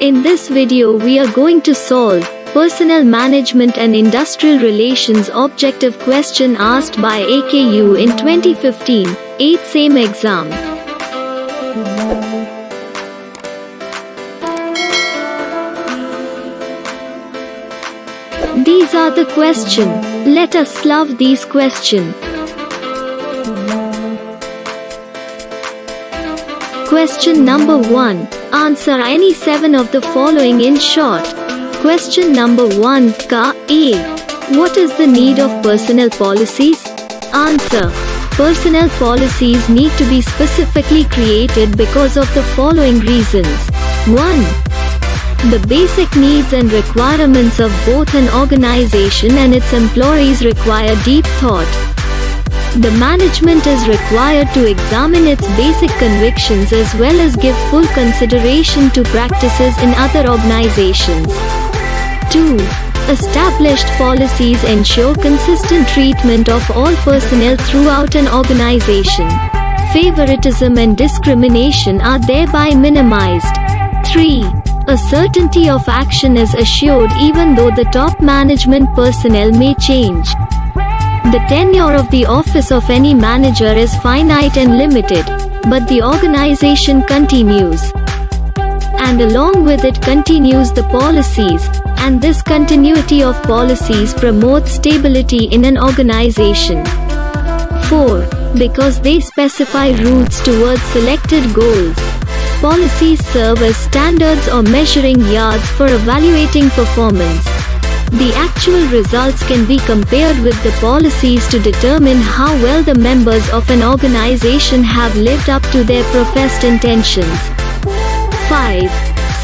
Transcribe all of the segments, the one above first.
In this video we are going to solve Personnel Management and Industrial Relations objective question asked by AKU in 2015, 8th SAME exam. These are the question. Let us solve these question. Question number 1. Answer any 7 of the following in short. Question number 1. A. What is the need of personnel policies? Answer. Personnel policies need to be specifically created because of the following reasons. 1. The basic needs and requirements of both an organization and its employees require deep thought. The management is required to examine its basic convictions as well as give full consideration to practices in other organizations. 2. Established policies ensure consistent treatment of all personnel throughout an organization. Favoritism and discrimination are thereby minimized. 3. A certainty of action is assured even though the top management personnel may change. The tenure of the office of any manager is finite and limited, but the organization continues. And along with it continues the policies, and this continuity of policies promotes stability in an organization. 4. Because they specify routes towards selected goals. Policies serve as standards or measuring yards for evaluating performance. The actual results can be compared with the policies to determine how well the members of an organization have lived up to their professed intentions. 5.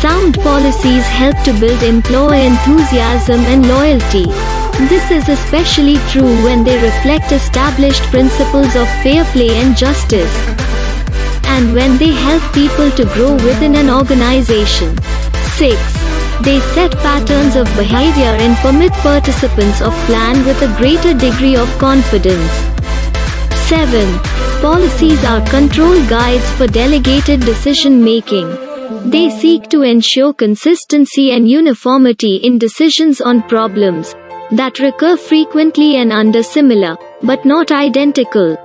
Sound policies help to build employee enthusiasm and loyalty. This is especially true when they reflect established principles of fair play and justice, and when they help people to grow within an organization. 6. They set patterns of behavior and permit participants of plan with a greater degree of confidence. 7. Policies are control guides for delegated decision making. They seek to ensure consistency and uniformity in decisions on problems that recur frequently and under similar, but not identical,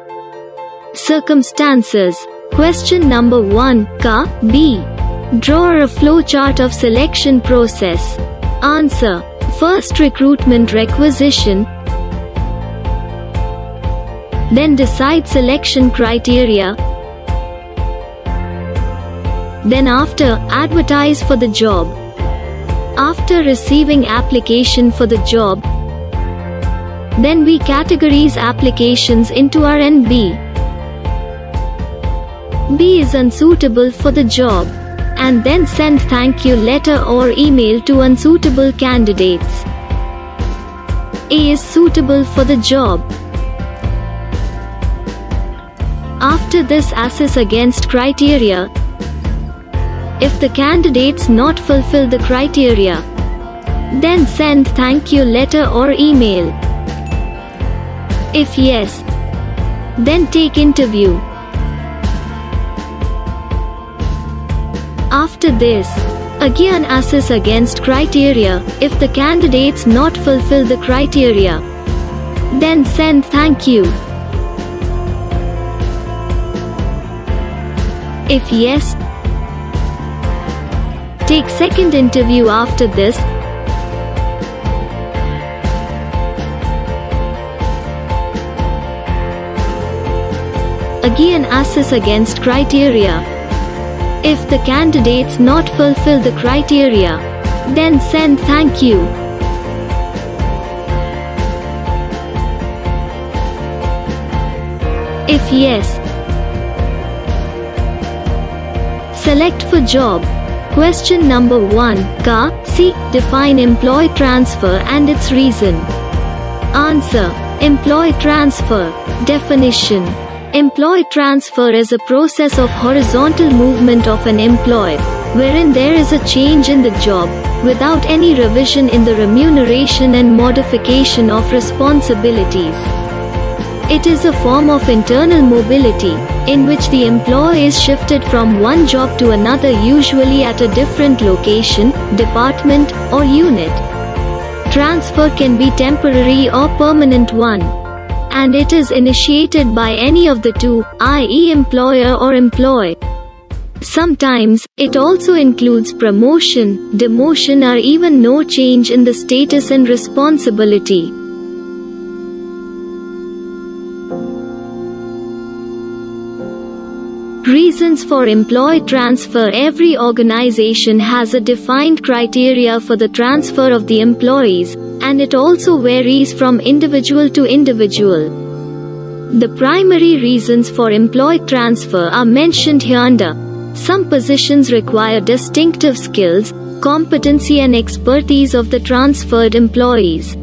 circumstances. Question number 1. B. Draw a flowchart of selection process. Answer. First recruitment requisition. Then decide selection criteria. Then after, advertise for the job. After receiving application for the job, then we categorize applications into R and B. B is unsuitable for the job, and then send thank you letter or email to unsuitable candidates. A is suitable for the job. After this, assess against criteria. If the candidates not fulfill the criteria, then send thank you letter or email. If yes, then take interview. After this, again assess against criteria. If the candidates not fulfill the criteria, then send thank you. If yes, take second interview. After this, again assess against criteria. If the candidates not fulfill the criteria, then send thank you. If yes, select for job. Question number 1. C. Define employee transfer and its reason. Answer. Employee transfer. Definition. Employee transfer is a process of horizontal movement of an employee, wherein there is a change in the job, without any revision in the remuneration and modification of responsibilities. It is a form of internal mobility, in which the employee is shifted from one job to another, usually at a different location, department, or unit. Transfer can be temporary or permanent one, and it is initiated by any of the two, i.e. employer or employee. Sometimes, it also includes promotion, demotion, or even no change in the status and responsibility. Reasons for employee transfer. Every organization has a defined criteria for the transfer of the employees, and it also varies from individual to individual. The primary reasons for employee transfer are mentioned hereunder. Some positions require distinctive skills, competency and expertise of the transferred employees.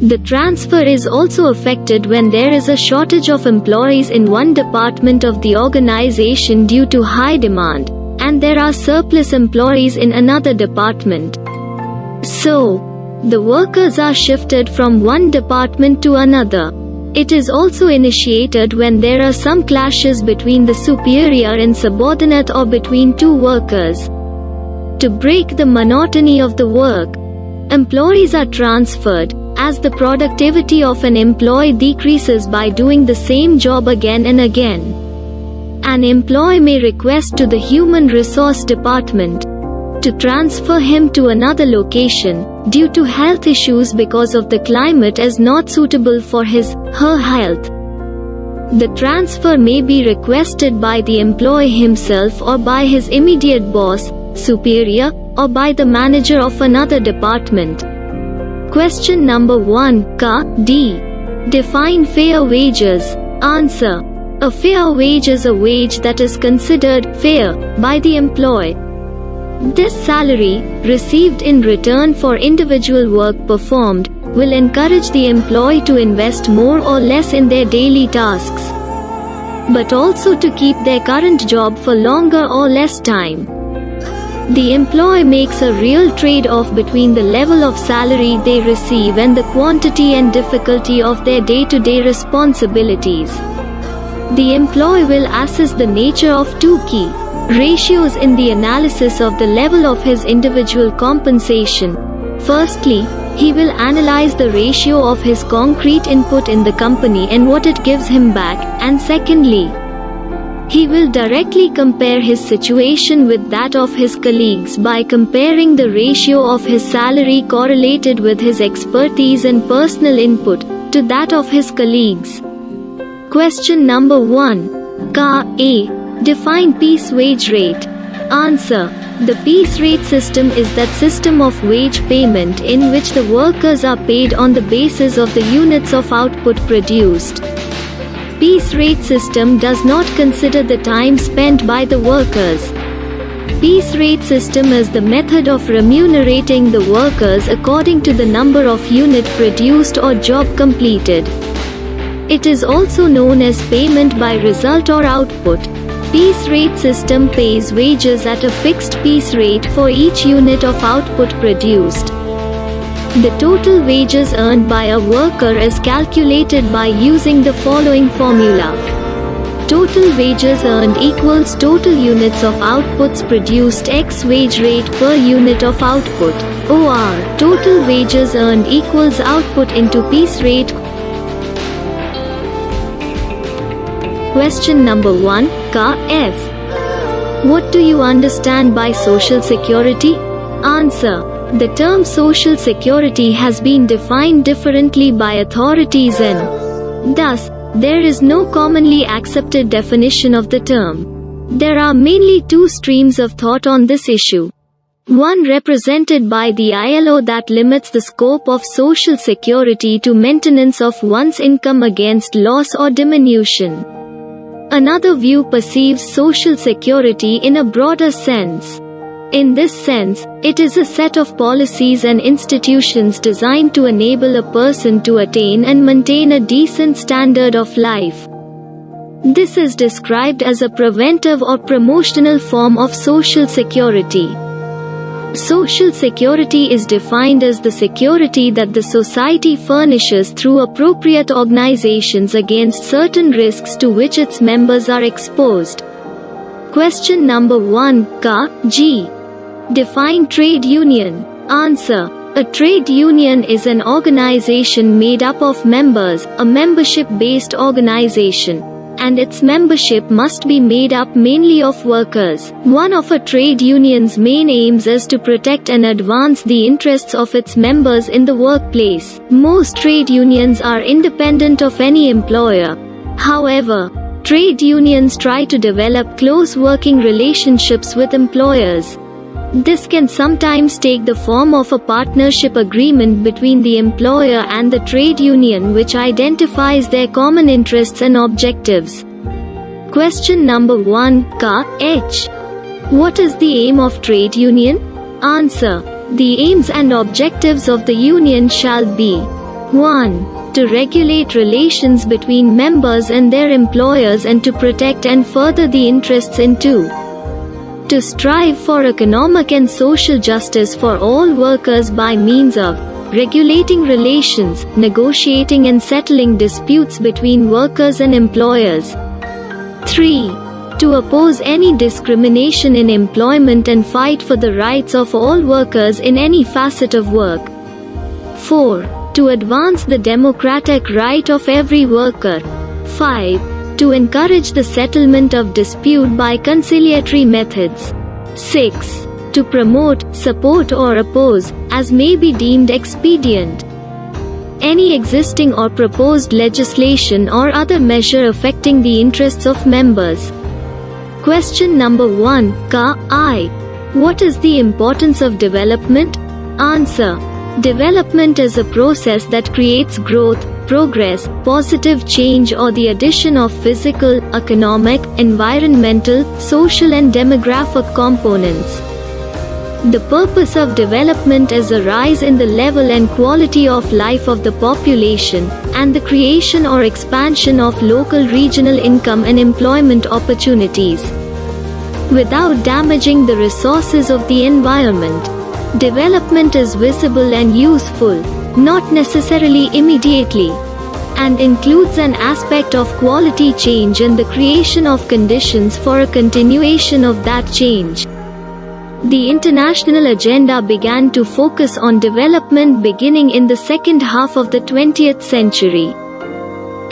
The transfer is also affected when there is a shortage of employees in one department of the organization due to high demand, and there are surplus employees in another department. So, the workers are shifted from one department to another. It is also initiated when there are some clashes between the superior and subordinate or between two workers. To break the monotony of the work, employees are transferred, as the productivity of an employee decreases by doing the same job again and again. An employee may request to the Human Resource Department to transfer him to another location, due to health issues because of the climate is not suitable for her health. The transfer may be requested by the employee himself or by his immediate boss, superior, or by the manager of another department. Question number 1, D. Define fair wages. Answer. A fair wage is a wage that is considered fair by the employee. This salary, received in return for individual work performed, will encourage the employee to invest more or less in their daily tasks, but also to keep their current job for longer or less time. The employee makes a real trade-off between the level of salary they receive and the quantity and difficulty of their day-to-day responsibilities. The employee will assess the nature of two key ratios in the analysis of the level of his individual compensation. Firstly, he will analyze the ratio of his concrete input in the company and what it gives him back, and secondly, he will directly compare his situation with that of his colleagues by comparing the ratio of his salary correlated with his expertise and personal input to that of his colleagues. Question number 1. A. Define piece wage rate. Answer. The piece rate system is that system of wage payment in which the workers are paid on the basis of the units of output produced. Piece rate system does not consider the time spent by the workers. Piece rate system is the method of remunerating the workers according to the number of unit produced or job completed. It is also known as payment by result or output. Piece rate system pays wages at a fixed piece rate for each unit of output produced. The total wages earned by a worker is calculated by using the following formula. Total wages earned equals total units of outputs produced x wage rate per unit of output, or total wages earned equals output into piece rate. Question number 1, F. What do you understand by Social Security? Answer. The term Social Security has been defined differently by authorities and thus, there is no commonly accepted definition of the term. There are mainly two streams of thought on this issue. One represented by the ILO that limits the scope of Social Security to maintenance of one's income against loss or diminution. Another view perceives Social Security in a broader sense. In this sense, it is a set of policies and institutions designed to enable a person to attain and maintain a decent standard of life. This is described as a preventive or promotional form of Social Security. Social security is defined as the security that the society furnishes through appropriate organizations against certain risks to which its members are exposed. Question number 1, Ka, G. Define trade union. Answer. A trade union is an organization made up of members, a membership-based organization, and its membership must be made up mainly of workers. One of a trade union's main aims is to protect and advance the interests of its members in the workplace. Most trade unions are independent of any employer. However, trade unions try to develop close working relationships with employers. This can sometimes take the form of a partnership agreement between the employer and the trade union which identifies their common interests and objectives. Question number 1, Ka, H. What is the aim of trade union? Answer. The aims and objectives of the union shall be 1. To regulate relations between members and their employers and to protect and further the interests in 2. To strive for economic and social justice for all workers by means of regulating relations, negotiating and settling disputes between workers and employers. 3. To oppose any discrimination in employment and fight for the rights of all workers in any facet of work. 4. To advance the democratic right of every worker. 5. To encourage the settlement of dispute by conciliatory methods. 6. To promote, support or oppose, as may be deemed expedient, any existing or proposed legislation or other measure affecting the interests of members. Question number 1, Ka, I. What is the importance of development? Answer. Development is a process that creates growth, progress, positive change or the addition of physical, economic, environmental, social and demographic components. The purpose of development is a rise in the level and quality of life of the population, and the creation or expansion of local regional income and employment opportunities, without damaging the resources of the environment. Development is visible and useful, not necessarily immediately, and includes an aspect of quality change and the creation of conditions for a continuation of that change. The international agenda began to focus on development beginning in the second half of the 20th century.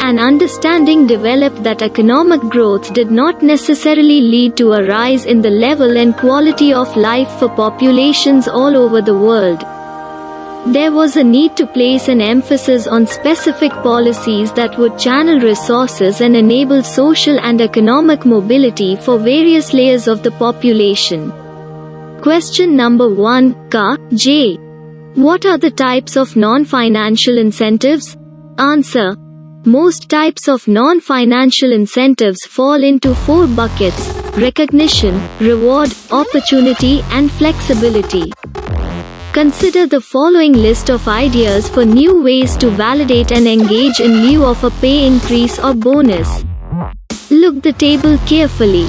An understanding developed that economic growth did not necessarily lead to a rise in the level and quality of life for populations all over the world. There was a need to place an emphasis on specific policies that would channel resources and enable social and economic mobility for various layers of the population. Question number 1, Ka, J. What are the types of non-financial incentives? Answer. Most types of non-financial incentives fall into 4 buckets: recognition, reward, opportunity, and flexibility. Consider the following list of ideas for new ways to validate and engage in lieu of a pay increase or bonus. Look the table carefully.